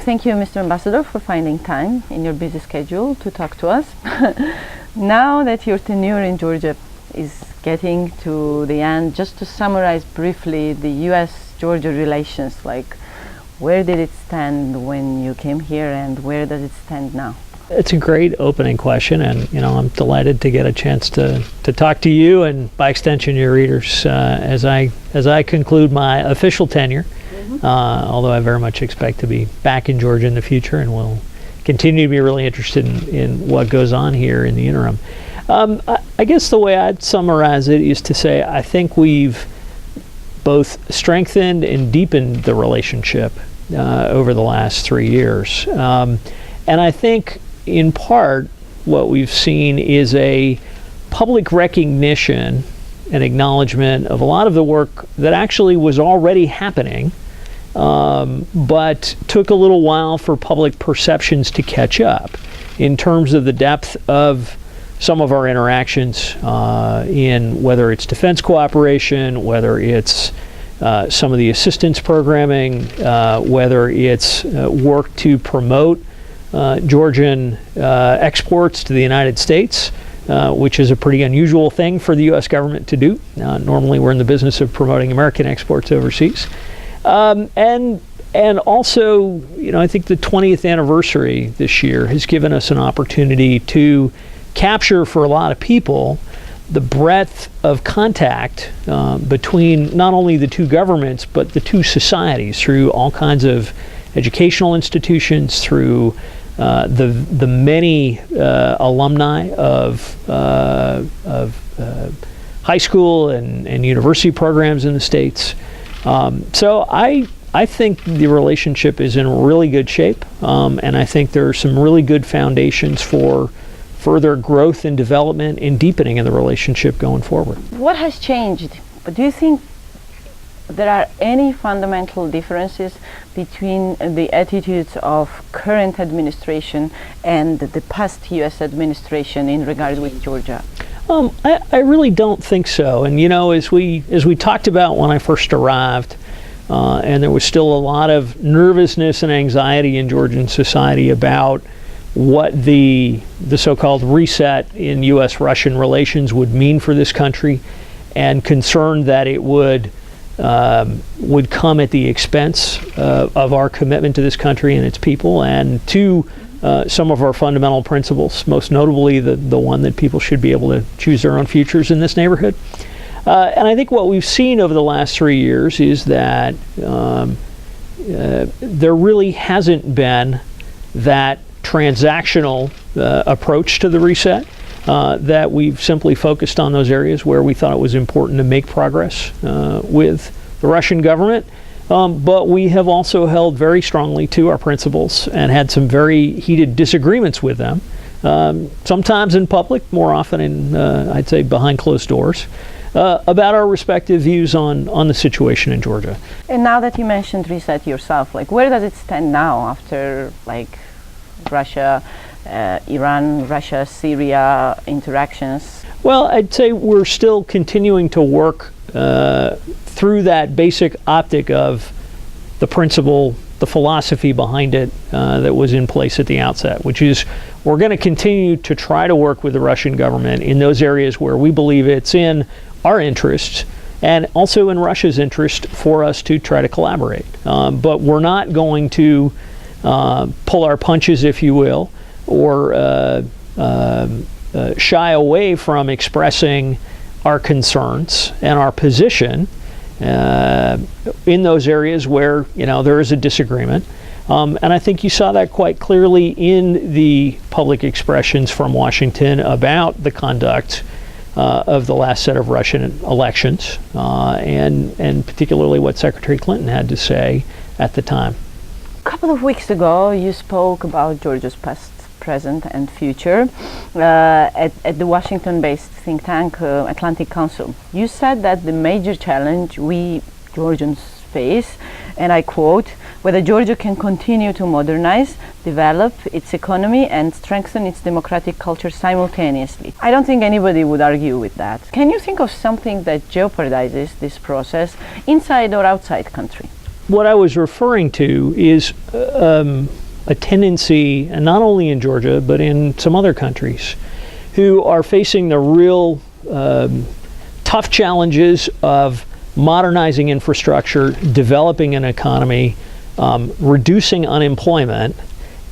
Thank you, Mr. Ambassador, for finding time in your busy schedule to talk to us. Now that your tenure in Georgia is getting to the end, just to summarize briefly the US-Georgia relations, like where did it stand when you came here and where does it stand now? It's a great opening question, and I'm delighted to get a chance to talk to you and, by extension, your readers as I conclude my official tenure. Although I very much expect to be back in Georgia in the future, and will continue to be really interested in what goes on here in the interim. I guess the way I'd summarize it is to say I think we've both strengthened and deepened the relationship over the last 3 years, and I think, in part, what we've seen is a public recognition and acknowledgement of a lot of the work that actually was already happening, but took a little while for public perceptions to catch up in terms of the depth of some of our interactions in whether it's defense cooperation, whether it's some of the assistance programming, whether it's work to promote Georgian exports to the United States, which is a pretty unusual thing for the U.S. government to do. Normally we're in the business of promoting American exports overseas. And also, I think the 20th anniversary this year has given us an opportunity to capture for a lot of people the breadth of contact between not only the two governments, but the two societies through all kinds of educational institutions, through the many alumni of high school and university programs in the States. So I think the relationship is in really good shape, and I think there are some really good foundations for further growth and development and deepening in the relationship going forward. What has changed? Do you think there are any fundamental differences between the attitudes of current administration and the past U.S. administration in regard with Georgia? I really don't think so. And as we talked about when I first arrived, and there was still a lot of nervousness and anxiety in Georgian society about what the so-called reset in U.S.-Russian relations would mean for this country, and concerned that it would come at the expense of our commitment to this country and its people, and to some of our fundamental principles, most notably the one that people should be able to choose their own futures in this neighborhood. And I think what we've seen over the last 3 years is that there really hasn't been that transactional approach to the reset, that we've simply focused on those areas where we thought it was important to make progress with the Russian government. But we have also held very strongly to our principles and had some very heated disagreements with them, sometimes in public, more often in, I'd say, behind closed doors, about our respective views on the situation in Georgia. And now that you mentioned reset yourself, where does it stand now after Russia, Iran, Russia, Syria interactions? Well, I'd say we're still continuing to work through that basic optic of the principle, the philosophy behind it that was in place at the outset, which is we're going to continue to try to work with the Russian government in those areas where we believe it's in our interests and also in Russia's interest for us to try to collaborate. But we're not going to pull our punches, if you will, or shy away from expressing our concerns and our position in those areas where there is a disagreement. And I think you saw that quite clearly in the public expressions from Washington about the conduct of the last set of Russian elections, and particularly what Secretary Clinton had to say at the time. A couple of weeks ago, you spoke about Georgia's past, present, and future at the Washington-based think tank Atlantic Council. You said that the major challenge we Georgians face, and I quote, whether Georgia can continue to modernize, develop its economy, and strengthen its democratic culture simultaneously. I don't think anybody would argue with that. Can you think of something that jeopardizes this process inside or outside country? what I was referring to is a tendency, and not only in Georgia, but in some other countries, who are facing the real tough challenges of modernizing infrastructure, developing an economy, reducing unemployment,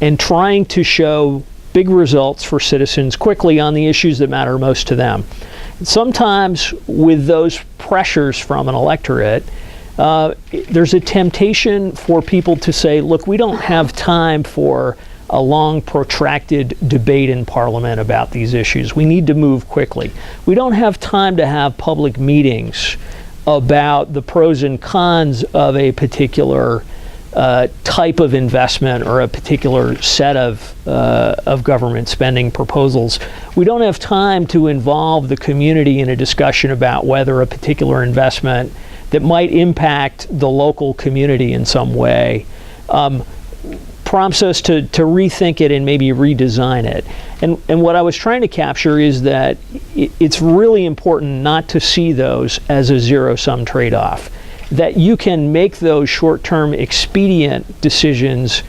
and trying to show big results for citizens quickly on the issues that matter most to them. Sometimes with those pressures from an electorate, there's a temptation for people to say, look, we don't have time for a long, protracted debate in Parliament about these issues. We need to move quickly. We don't have time to have public meetings about the pros and cons of a particular type of investment or a particular set of government spending proposals. We don't have time to involve the community in a discussion about whether a particular investment that might impact the local community in some way prompts us to rethink it and maybe redesign it. And what I was trying to capture is that it's really important not to see those as a zero-sum trade-off, that you can make those short-term expedient decisions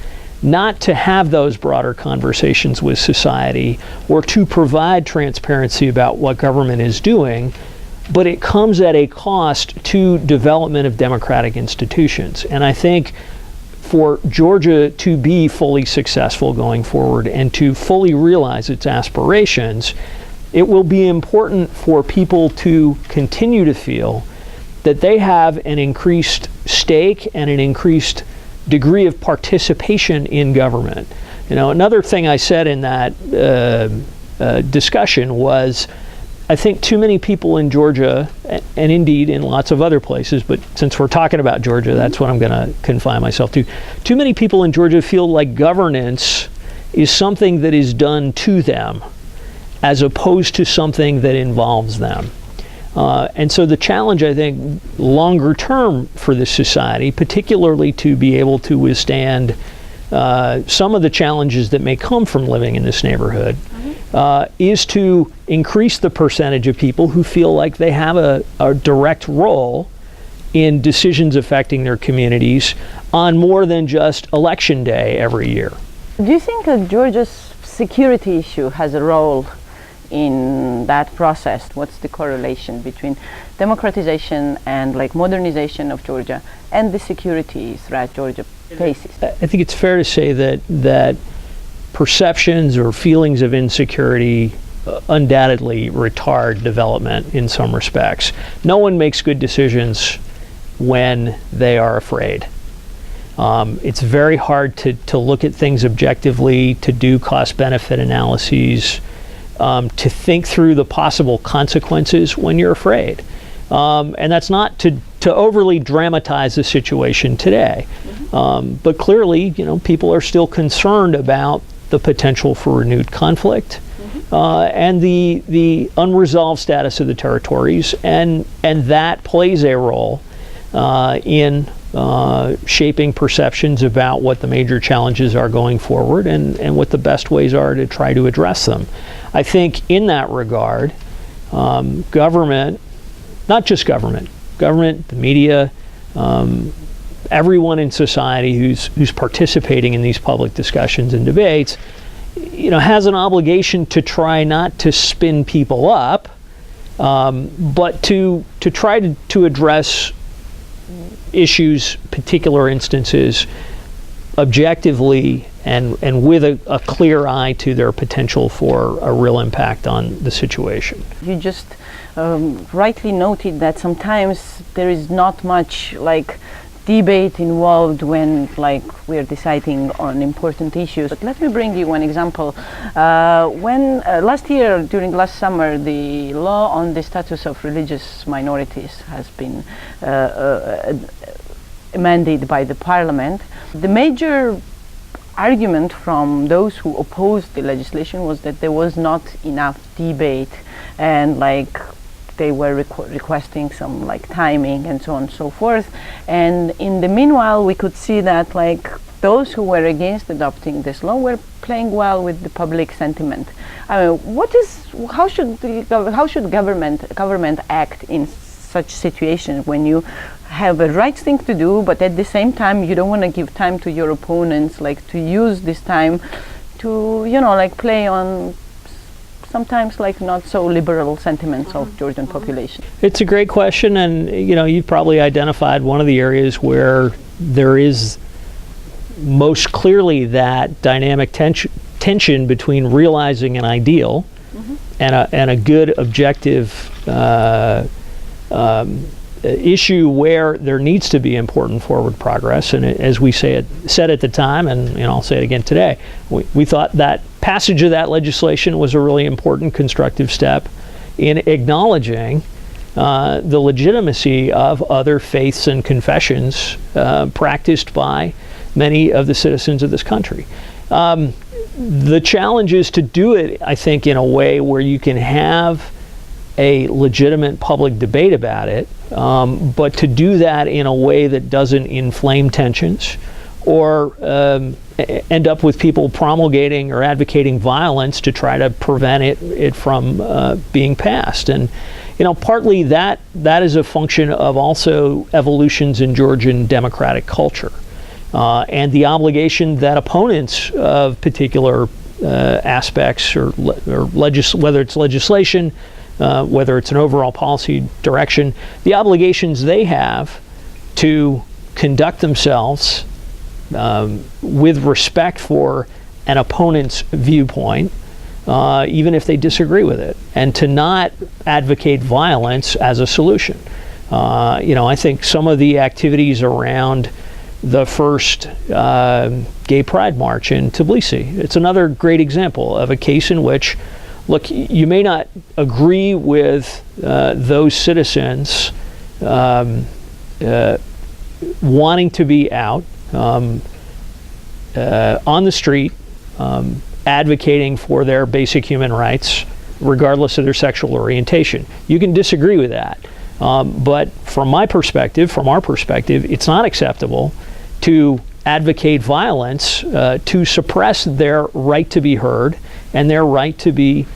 not to have those broader conversations with society or to provide transparency about what government is doing, but it comes at a cost to development of democratic institutions. And I think for Georgia to be fully successful going forward and to fully realize its aspirations, it will be important for people to continue to feel that they have an increased stake and an increased degree of participation in government. You know, another thing I said in that discussion was, I think too many people in Georgia, and indeed in lots of other places, but since we're talking about Georgia, that's what I'm going to confine myself to. Too many people in Georgia feel like governance is something that is done to them as opposed to something that involves them. And so the challenge, I think, longer term for this society, particularly to be able to withstand some of the challenges that may come from living in this neighborhood, is to increase the percentage of people who feel like they have a direct role in decisions affecting their communities on more than just election day every year. Do you think that Georgia's security issue has a role in that process? What's the correlation between democratization and like modernization of Georgia and the security threat Georgia faces? I think it's fair to say that perceptions or feelings of insecurity undoubtedly retard development in some respects. No one makes good decisions when they are afraid. It's very hard to look at things objectively, to do cost-benefit analyses, to think through the possible consequences when you're afraid. And that's not to overly dramatize the situation today. But clearly, you know, people are still concerned about the potential for renewed conflict and the unresolved status of the territories, and that plays a role in shaping perceptions about what the major challenges are going forward and what the best ways are to try to address them. I think in that regard, government, not just government, the media, everyone in society who's participating in these public discussions and debates, you know, has an obligation to try not to spin people up, but to try to address issues, particular instances, objectively and with a clear eye to their potential for a real impact on the situation. You just rightly noted that sometimes there is not much like debate involved when like we're deciding on important issues. But let me bring you one example. When last year, during last summer, the law on the status of religious minorities has been amended by the parliament. The major argument from those who opposed the legislation was that there was not enough debate, and like they were requesting some like timing and so on and so forth. And in the meanwhile, we could see that like those who were against adopting this law were playing well with the public sentiment. I mean, how should government act in such situation when you have a right thing to do, but at the same time you don't want to give time to your opponents, like to use this time to, you know, like play on sometimes like not so liberal sentiments of Georgian population? It's a great question, and you know, you've probably identified one of the areas where there is most clearly that dynamic tension between realizing an ideal and a good objective issue where there needs to be important forward progress. And as we said at the time, and you know, I'll say it again today, we thought that passage of that legislation was a really important constructive step in acknowledging the legitimacy of other faiths and confessions practiced by many of the citizens of this country. The challenge is to do it, I think, in a way where you can have a legitimate public debate about it, but to do that in a way that doesn't inflame tensions or end up with people promulgating or advocating violence to try to prevent it from being passed. And you know, partly that is a function of also evolutions in Georgian democratic culture. And the obligation that opponents of particular aspects or whether it's legislation, whether it's an overall policy direction, the obligations they have to conduct themselves with respect for an opponent's viewpoint, even if they disagree with it, and to not advocate violence as a solution. You know, I think some of the activities around the first Gay Pride March in Tbilisi, it's another great example of a case in which, look, you may not agree with those citizens wanting to be out on the street, advocating for their basic human rights, regardless of their sexual orientation. You can disagree with that. But from our perspective, it's not acceptable to advocate violence to suppress their right to be heard and their right to be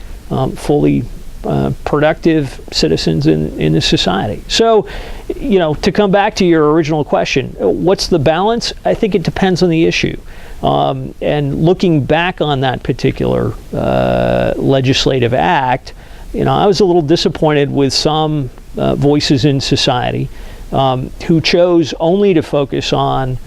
fully productive citizens in this society. So, you know, to come back to your original question, what's the balance? I think it depends on the issue. And looking back on that particular legislative act, you know, I was a little disappointed with some voices in society who chose only to focus on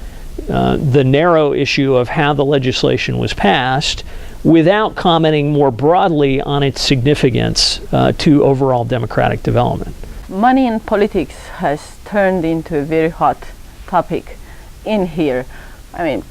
the narrow issue of how the legislation was passed without commenting more broadly on its significance to overall democratic development. Money in politics has turned into a very hot topic in here. I mean,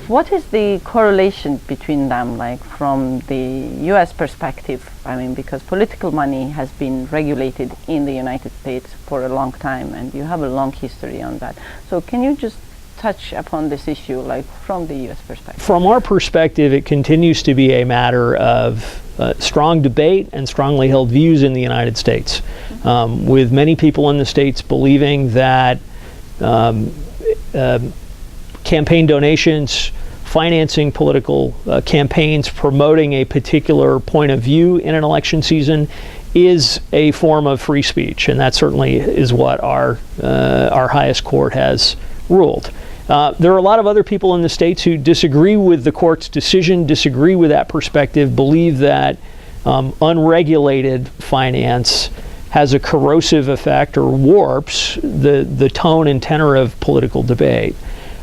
what is the correlation between them, like from the US perspective? I mean, because political money has been regulated in the United States for a long time, and you have a long history on that. So can you just touch upon this issue, like from the US perspective? From our perspective, it continues to be a matter of strong debate and strongly held views in the United States, with many people in the States believing that campaign donations, financing political campaigns, promoting a particular point of view in an election season is a form of free speech, and that certainly is what our highest court has ruled. There are a lot of other people in the states who disagree with the court's decision, disagree with that perspective, believe that unregulated finance has a corrosive effect or warps the tone and tenor of political debate.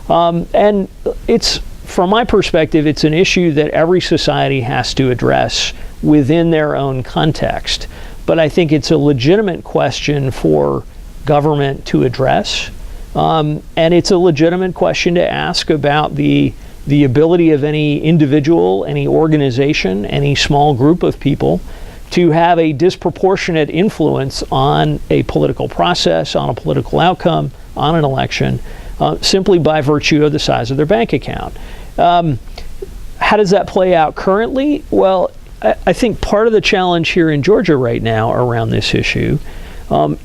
And it's, from my perspective, it's an issue that every society has to address within their own context. But I think it's a legitimate question for government to address. And it's a legitimate question to ask about the ability of any individual, any organization, any small group of people to have a disproportionate influence on a political process, on a political outcome, on an election, simply by virtue of the size of their bank account. How does that play out currently? Well, I think part of the challenge here in Georgia right now around this issue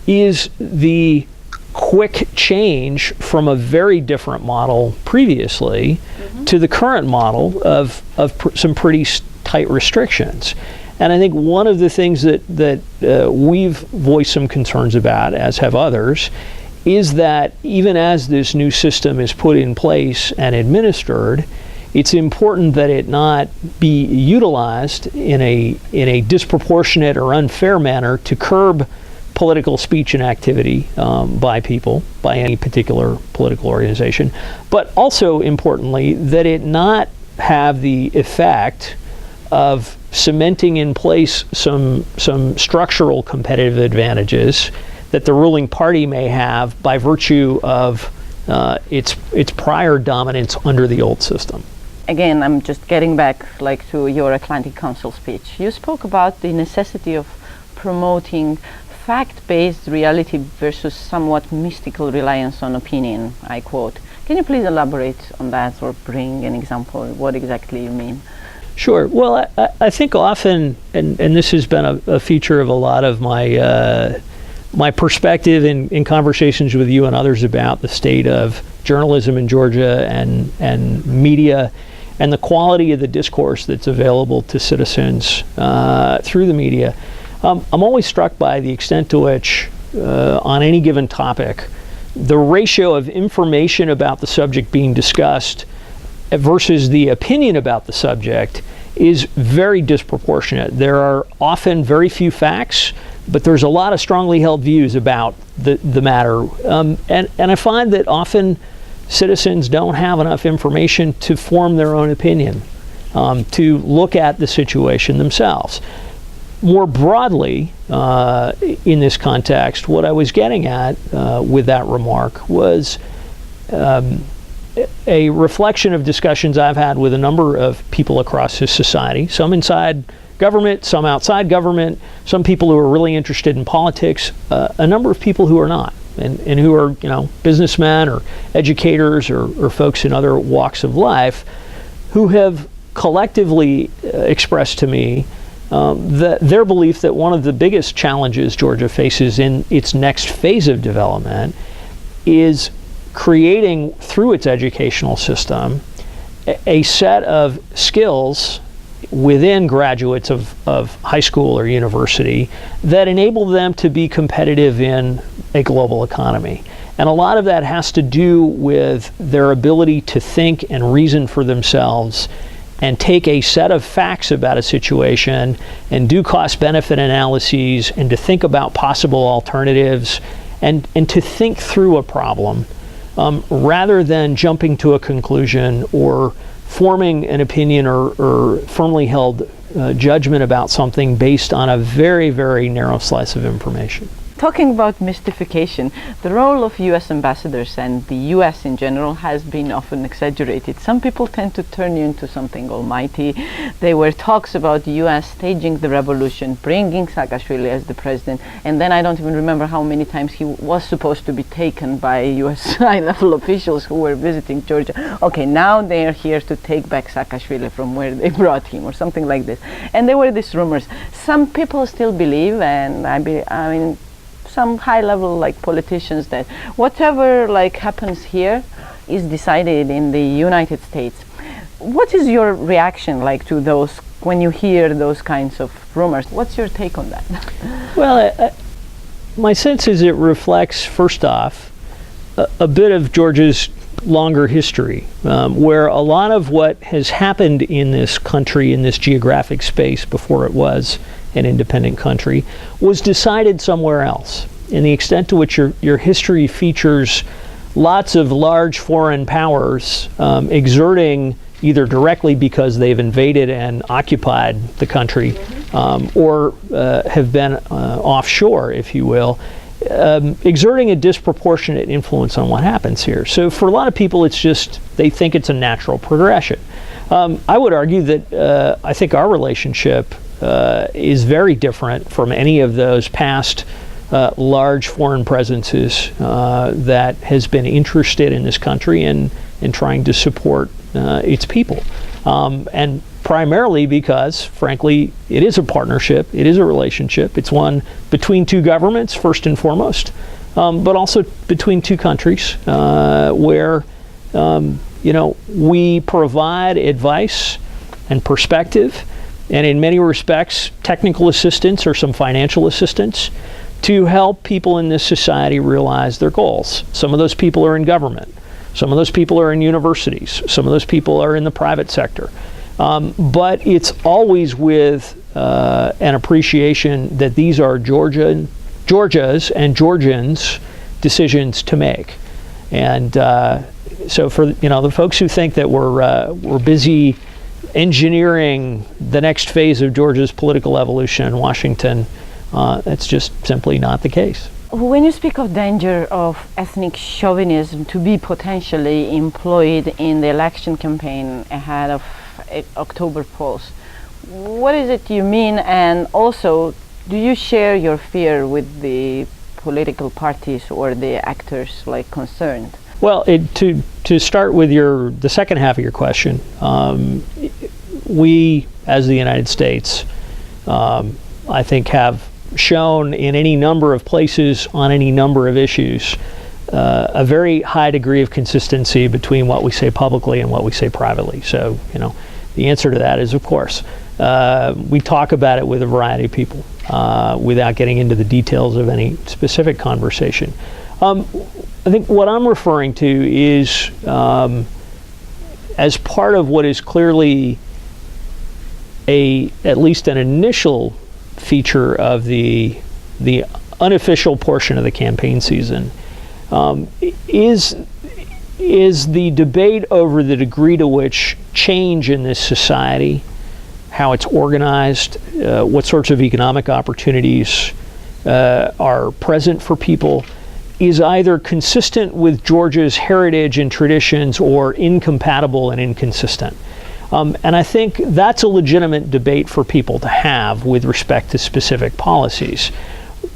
is the quick change from a very different model previously to the current model of some pretty tight restrictions. And I think one of the things that we've voiced some concerns about, as have others, is that even as this new system is put in place and administered, it's important that it not be utilized in a disproportionate or unfair manner to curb political speech and activity by people, by any particular political organization, but also importantly that it not have the effect of cementing in place some structural competitive advantages that the ruling party may have by virtue of its prior dominance under the old system. Again, I'm just getting back to your Atlantic Council speech. You spoke about the necessity of promoting fact-based reality versus somewhat mystical reliance on opinion, I quote. Can you please elaborate on that or bring an example of what exactly you mean? Sure. Well, I think often, and this has been a feature of a lot of my perspective in conversations with you and others about the state of journalism in Georgia and media and the quality of the discourse that's available to citizens through the media. I'm always struck by the extent to which, on any given topic, the ratio of information about the subject being discussed versus the opinion about the subject is very disproportionate. There are often very few facts, but there's a lot of strongly held views about the matter. And I find that often citizens don't have enough information to form their own opinion, to look at the situation themselves. More broadly, in this context, what I was getting at with that remark was a reflection of discussions I've had with a number of people across this society, some inside government, some outside government, some people who are really interested in politics, a number of people who are not, and who are businessmen or educators or folks in other walks of life who have collectively expressed to me their belief that one of the biggest challenges Georgia faces in its next phase of development is creating, through its educational system, a set of skills within graduates of high school or university that enable them to be competitive in a global economy. And a lot of that has to do with their ability to think and reason for themselves and take a set of facts about a situation and do cost-benefit analyses and to think about possible alternatives and to think through a problem rather than jumping to a conclusion or forming an opinion or firmly held judgment about something based on a very, very narrow slice of information. Talking about mystification, the role of U.S. ambassadors and the U.S. in general has been often exaggerated. Some people tend to turn you into something almighty. There were talks about the U.S. staging the revolution, bringing Saakashvili as the president, and then I don't even remember how many times he was supposed to be taken by U.S. high-level officials who were visiting Georgia. Okay, now they are here to take back Saakashvili from where they brought him, or something like this. And there were these rumors. Some people still believe, and I mean, some high-level politicians, that whatever happens here is decided in the United States. What is your reaction to those when you hear those kinds of rumors? What's your take on that? Well, my sense is it reflects, first off, a bit of Georgia's longer history, where a lot of what has happened in this country, in this geographic space before it was an independent country, was decided somewhere else. And the extent to which your history features lots of large foreign powers exerting, either directly because they've invaded and occupied the country, or have been offshore, if you will, exerting a disproportionate influence on what happens here. So for a lot of people, it's just, they think it's a natural progression. I would argue that I think our relationship is very different from any of those past large foreign presences that has been interested in this country and trying to support its people. And primarily because, frankly, it is a partnership, it is a relationship. It's one between two governments, first and foremost, but also between two countries where we provide advice and perspective and in many respects, technical assistance or some financial assistance to help people in this society realize their goals. Some of those people are in government. Some of those people are in universities. Some of those people are in the private sector. But it's always with an appreciation that these are Georgia's and Georgians' decisions to make. And so for the folks who think that we're busy engineering the next phase of Georgia's political evolution in Washington, that's just simply not the case. When you speak of danger of ethnic chauvinism to be potentially employed in the election campaign ahead of October polls, what is it you mean? And also, do you share your fear with the political parties or the actors concerned? Well, to start with the second half of your question, we as the United States, I think, have shown in any number of places on any number of issues a very high degree of consistency between what we say publicly and what we say privately. So, the answer to that is, of course, we talk about it with a variety of people without getting into the details of any specific conversation. I think what I'm referring to is as part of what is clearly at least an initial feature of the unofficial portion of the campaign season, is the debate over the degree to which change in this society, how it's organized, what sorts of economic opportunities are present for people, is either consistent with Georgia's heritage and traditions or incompatible and inconsistent. And I think that's a legitimate debate for people to have with respect to specific policies.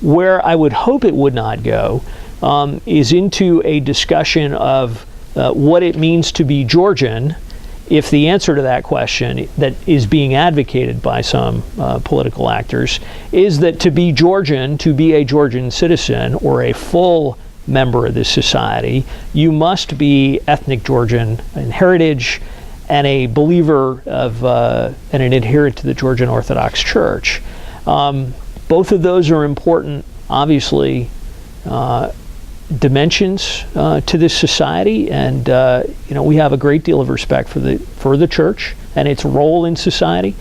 Where I would hope it would not go is into a discussion of what it means to be Georgian, if the answer to that question that is being advocated by some political actors is that to be Georgian, to be a Georgian citizen or a full member of this society, you must be ethnic Georgian in heritage and a believer of and an adherent to the Georgian Orthodox Church. Both of those are important, obviously, dimensions to this society, and we have a great deal of respect for the church and its role in society.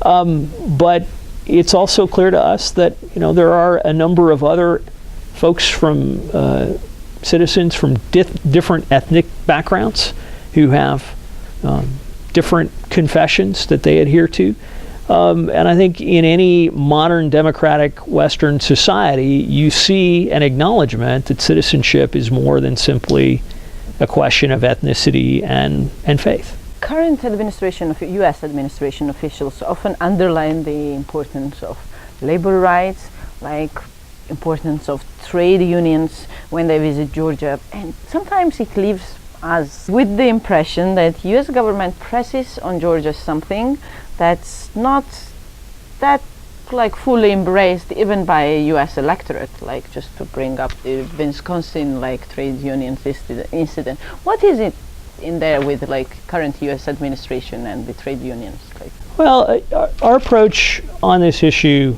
But it's also clear to us that there are a number of other folks from citizens from different ethnic backgrounds who have different confessions that they adhere to. And I think in any modern democratic Western society, you see an acknowledgement that citizenship is more than simply a question of ethnicity and faith. Current U.S. administration officials often underline the importance of labor rights, importance of trade unions when they visit Georgia, and sometimes it leaves us with the impression that U.S. government presses on Georgia something that's not that fully embraced even by a U.S. electorate, just to bring up the Wisconsin trade unions incident. What is it in there with current U.S. administration and the trade unions? Well, our approach on this issue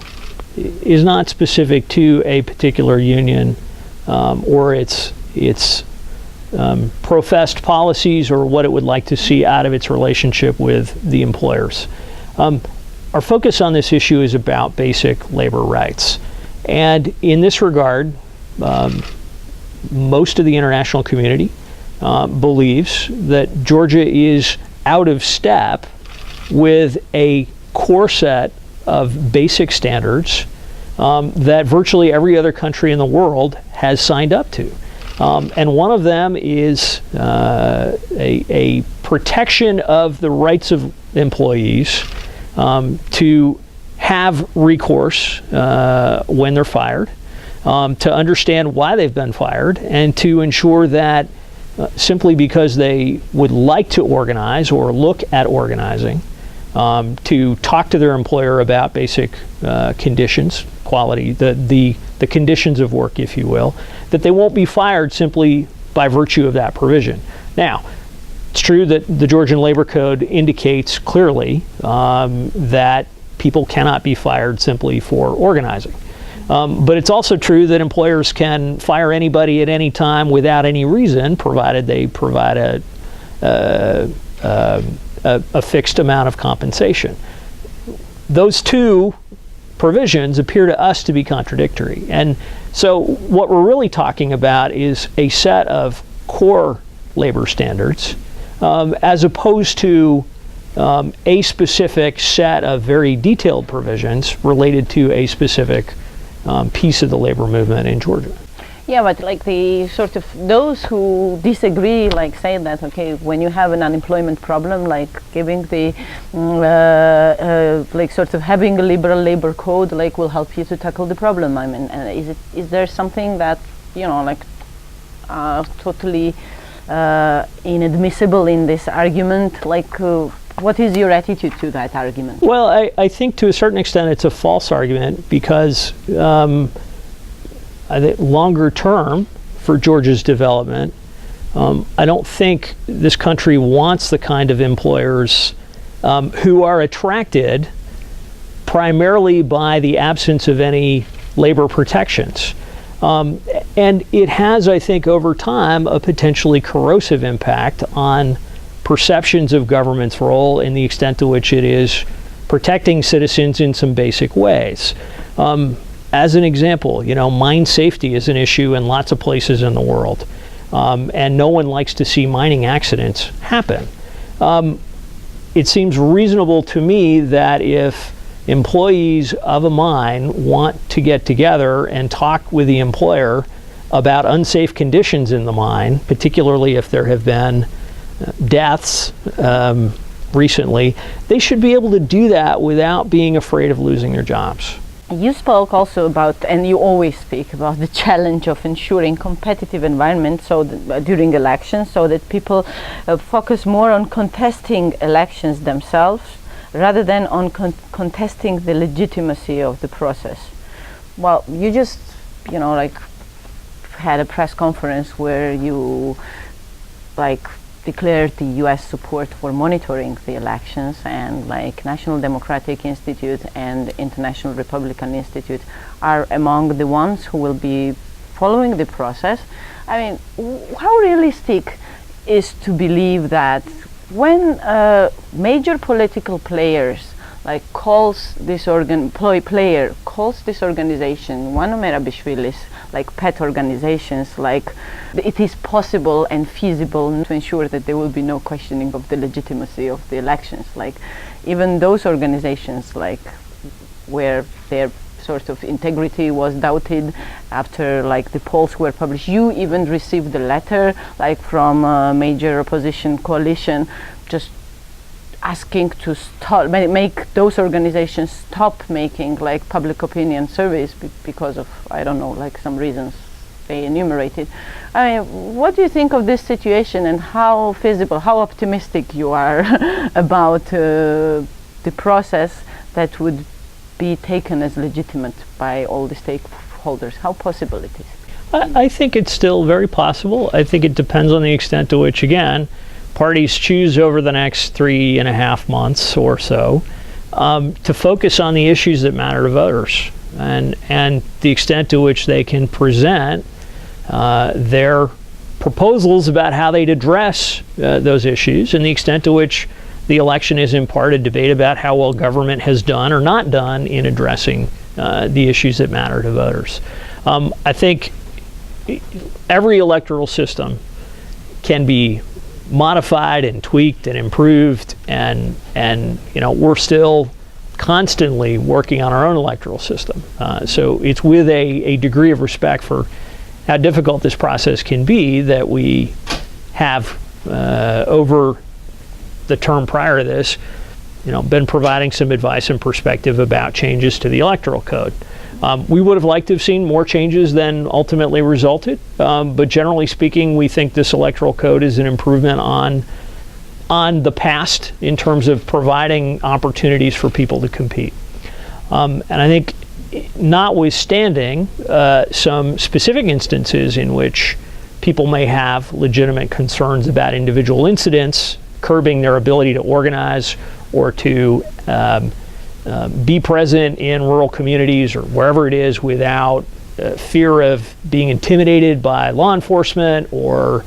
is not specific to a particular union or its professed policies or what it would like to see out of its relationship with the employers. Our focus on this issue is about basic labor rights. And in this regard, most of the international community believes that Georgia is out of step with a core set of basic standards that virtually every other country in the world has signed up to. And one of them is a protection of the rights of employees to have recourse when they're fired, to understand why they've been fired, and to ensure that simply because they would like to organize or look at organizing, to talk to their employer about basic conditions, quality, the conditions of work, if you will, that they won't be fired simply by virtue of that provision. Now, It's true that the Georgian Labor Code indicates clearly that people cannot be fired simply for organizing. But it's also true that employers can fire anybody at any time without any reason, provided they provide a fixed amount of compensation. Those two provisions appear to us to be contradictory. And so what we're really talking about is a set of core labor standards as opposed to a specific set of very detailed provisions related to a specific piece of the labor movement in Georgia. Yeah, but like the sort of those who disagree, like say that, okay, when you have an unemployment problem, like giving the, like sort of having a liberal labor code, like will help you to tackle the problem. I mean, is there something that, you know, like totally inadmissible in this argument? Like, what is your attitude to that argument? Well, I think to a certain extent it's a false argument because I think longer term for Georgia's development, I don't think this country wants the kind of employers who are attracted primarily by the absence of any labor protections. And it has, I think, over time, a potentially corrosive impact on perceptions of government's role in the extent to which it is protecting citizens in some basic ways. As an example, you know, mine safety is an issue in lots of places in the world, and no one likes to see mining accidents happen. It seems reasonable to me that if employees of a mine want to get together and talk with the employer about unsafe conditions in the mine, particularly if there have been deaths recently, they should be able to do that without being afraid of losing their jobs. You spoke also about, and you always speak about, the challenge of ensuring competitive environment so during elections, so that people focus more on contesting elections themselves rather than on contesting the legitimacy of the process. Well, you just, you know, like had a press conference where you like declared the U.S. support for monitoring the elections, and like National Democratic Institute and International Republican Institute are among the ones who will be following the process. I mean, how realistic is to believe that when major political players like calls this organization, one of Merabishvili's like pet organizations, like it is possible and feasible to ensure that there will be no questioning of the legitimacy of the elections. Like even those organizations, like where their sort of integrity was doubted after like the polls were published, you even received a letter like from a major opposition coalition just asking to stop, make those organizations stop making like public opinion surveys because of, I don't know, like some reasons they enumerated. I mean, what do you think of this situation, and how feasible, how optimistic you are about the process that would be taken as legitimate by all the stakeholders? How possible it is? I think it's still very possible. I think it depends on the extent to which, again, parties choose over the next 3.5 months or so to focus on the issues that matter to voters, and the extent to which they can present their proposals about how they'd address those issues, and the extent to which the election is in part a debate about how well government has done or not done in addressing the issues that matter to voters. I think every electoral system can be modified and tweaked and improved, and you know, we're still constantly working on our own electoral system. So it's with a degree of respect for how difficult this process can be that we have over the term prior to this, you know, been providing some advice and perspective about changes to the electoral code. We would have liked to have seen more changes than ultimately resulted, but generally speaking, we think this electoral code is an improvement on the past in terms of providing opportunities for people to compete. And I think, notwithstanding some specific instances in which people may have legitimate concerns about individual incidents, curbing their ability to organize or to be present in rural communities or wherever it is without fear of being intimidated by law enforcement or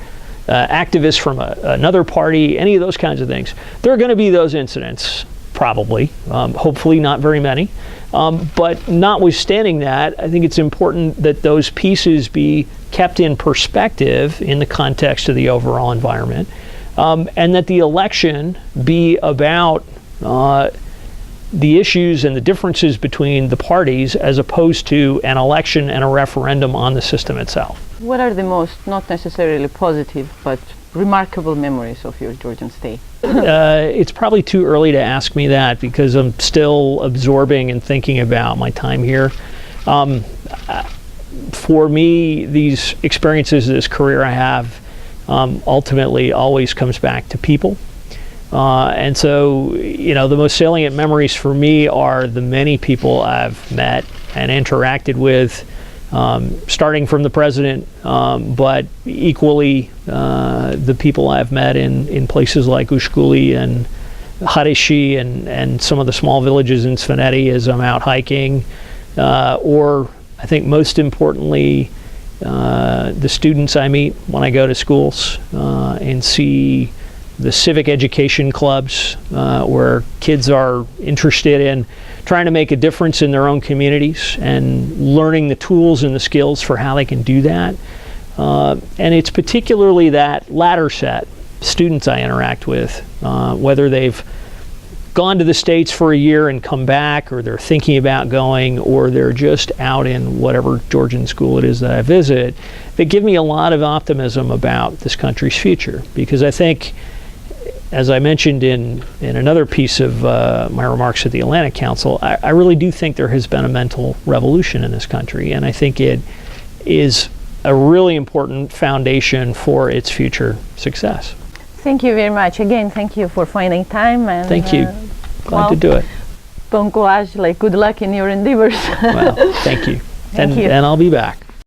activists from another party, any of those kinds of things. There are going to be those incidents, probably, hopefully not very many. But notwithstanding that, I think it's important that those pieces be kept in perspective in the context of the overall environment, and that the election be about the issues and the differences between the parties as opposed to an election and a referendum on the system itself. What are the most, not necessarily positive, but remarkable memories of your Georgian stay? It's probably too early to ask me that because I'm still absorbing and thinking about my time here. For me, these experiences, this career I have, ultimately always comes back to people. And so, you know, the most salient memories for me are the many people I've met and interacted with, starting from the president, but equally the people I've met in places like Ushkuli and Harishi and some of the small villages in Svaneti as I'm out hiking, or I think most importantly, the students I meet when I go to schools and see the civic education clubs where kids are interested in trying to make a difference in their own communities and learning the tools and the skills for how they can do that. And it's particularly that latter set, students I interact with, whether they've gone to the States for a year and come back, or they're thinking about going, or they're just out in whatever Georgian school it is that I visit, they give me a lot of optimism about this country's future. Because I think, as I mentioned in another piece of my remarks at the Atlantic Council, I really do think there has been a mental revolution in this country, and I think it is a really important foundation for its future success. Thank you very much. Again, thank you for finding time. And thank you. Glad to do it. Bon courage, like good luck in your endeavors. Well, thank you. Thank you. And I'll be back.